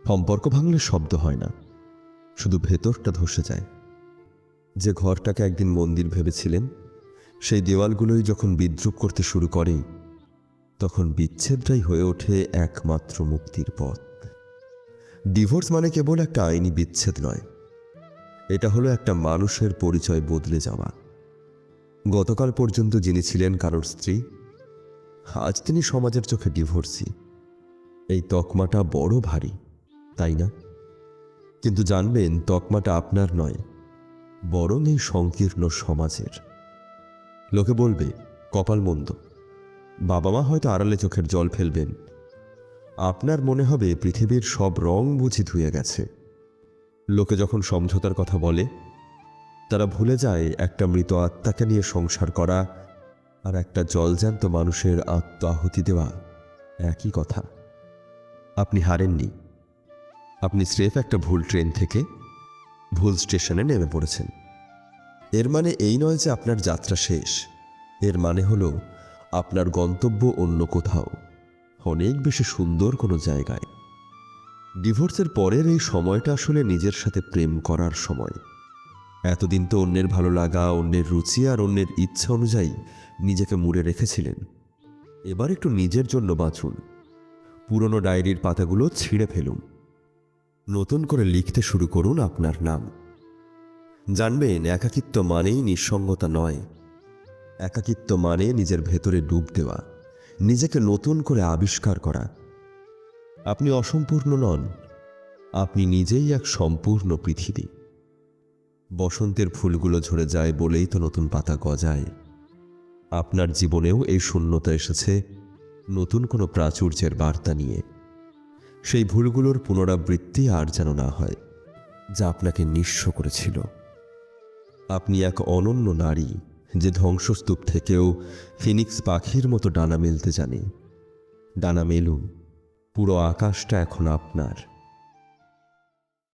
সম্পর্ক ভাঙলে শব্দ হয় না, শুধু ভেতরটা ধসে যায়। যে ঘরটাকে একদিন মন্দির ভেবেছিলেন, সেই দেওয়ালগুলোই যখন বিদ্রূপ করতে শুরু করে, তখন বিচ্ছেদটাই হয়ে ওঠে একমাত্র মুক্তির পথ। ডিভোর্স মানে কেবল একটা আইনি বিচ্ছেদ নয়, এটা হলো একটা মানুষের পরিচয় বদলে যাওয়া। গতকাল পর্যন্ত যিনি ছিলেন কারোর স্ত্রী, আজ তিনি সমাজের চোখে ডিভোর্সি। এই তকমাটা বড় ভারী, তাই না? কিন্তু জানবেন, তকমাটা আপনার নয়, বরং এই সংকীর্ণ সমাজের। লোকে বলবে কপাল মন্দ, বাবা মা হয়তো আড়ালে চোখের জল ফেলবেন, আপনার মনে হবে পৃথিবীর সব রং বুঝি ধুয়ে গেছে। লোকে যখন সমঝোতার কথা বলে, তারা ভুলে যায় একটা মৃত আত্মাকে নিয়ে সংসার করা আর একটা জলজ্যান্ত মানুষের আত্ম আহুতি দেওয়া একই কথা। আপনি হারেননি, আপনি স্রেফ একটা ভুল ট্রেন থেকে ভুল স্টেশনে নেমে পড়েছেন। এর মানে এই নয় যে আপনার যাত্রা শেষ, এর মানে হলো আপনার গন্তব্য অন্য কোথাও, অনেক বেশি সুন্দর কোনো জায়গায়। ডিভোর্সের পরের এই সময়টা আসলে নিজের সাথে প্রেম করার সময়। এতদিন তো অন্যের ভালো লাগা, অন্যের রুচি আর অন্যের ইচ্ছা অনুযায়ী নিজেকে মুড়ে রেখেছিলেন। এবার একটু নিজের জন্য বাঁচুন। পুরনো ডায়েরির পাতাগুলো ছিঁড়ে ফেলুন, নতুন করে লিখতে শুরু করুন আপনার নাম। জানবেন, একাকিত্ব মানেই নিঃসঙ্গতা নয়। একাকিত্ব মানে নিজের ভেতরে ডুব দেওয়া, নিজেকে নতুন করে আবিষ্কার করা। আপনি অসম্পূর্ণ নন, আপনি নিজেই এক সম্পূর্ণ পৃথিবী। বসন্তের ফুলগুলো ঝরে যায় বলেই তো নতুন পাতা গজায়। আপনার জীবনেও এই শূন্যতা এসেছে নতুন কোনো প্রাচুর্যের বার্তা নিয়ে। সেই ভুলগুলোর পুনরাবৃত্তি আর যেন না হয়, যা আপনাকে নিঃস্ব করেছিল। আপনি এক অনন্য নারী, যে ধ্বংসস্তূপ থেকেও ফিনিক্স পাখির মতো ডানা মেলতে জানে। ডানা মেলুন, পুরো আকাশটা এখন আপনার।